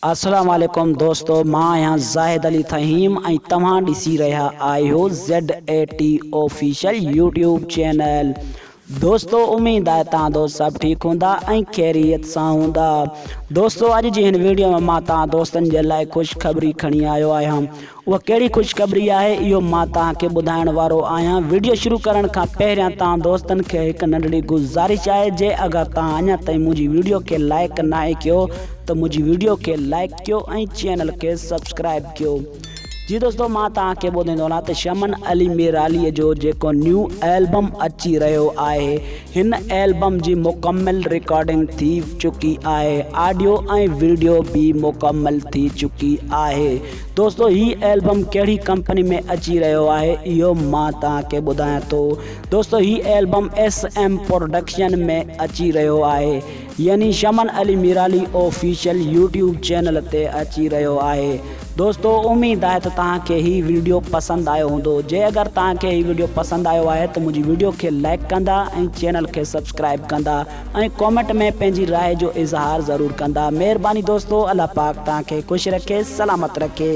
अस्सलाम वालेकुम दोस्तों, मां यहाँ जाहिद अली थहीम ऐं तव्हां ॾिसी रहिया आहियो ZAT ऑफिशियल यूट्यूब चैनल। दोस्तों उम्मीद है तव्हां दोस्त सब ठीक हूंदा ऐं खैरियत सां हूंदा। दोस्तों अॼु जी हिन वीडियो में मां तव्हां दोस्तनि जे लाइ ख़ुशख़बरी खणी आयो आहियां। उहा कहिड़ी ख़ुशख़बरी आहे इहो मां तव्हांखे ॿुधाइण वारो आहियां। वीडियो शुरू करण खां पहिरियां तव्हां दोस्तनि खे हिकु नंढड़ी गुज़ारिश आहे, जे अगरि तव्हां अञा ताईं मुंहिंजी वीडियो खे लाइक नाहे कयो तो मुझी वीडियो के लाइक कयो ऐं चैनल के सब्सक्राइब कयो। जी दोस्तों मां तव्हांखे ॿुधाईंदो वञा त शमन अली मिरालीअ जो जेको न्यू एल्बम अची रहियो आहे, हिन एल्बम जी मुकम्मल रिकॉर्डिंग थी चुकी आहे, ऑडियो ऐं वीडियो भी मुकम्मल थी चुकी आहे। दोस्तों ही एल्बम कहिड़ी कंपनी में अची रहियो आहे इहो मां तव्हांखे ॿुधायां थो। दोस्तों ही एल्बम SM प्रोडक्शन में अची रहियो आहे, यानी शमन Ali Mirali official YouTube channel ते अची रहियो आहे। दोस्तों उम्मीद है तो तव्हांखे ही वीडियो पसंद आयो हूंदो। जे अगर तव्हांखे ही वीडियो पसंद आयो है तो मुझी वीडियो के लाइक कंदा ऐं चैनल के सब्सक्राइब कंदा ऐं कमेंट में पंहिंजी राय जो इज़हार ज़रूर कंदा। मेहरबानी दोस्तों, अल्लाह पाक तव्हांखे खुश रखे, सलामत रखे।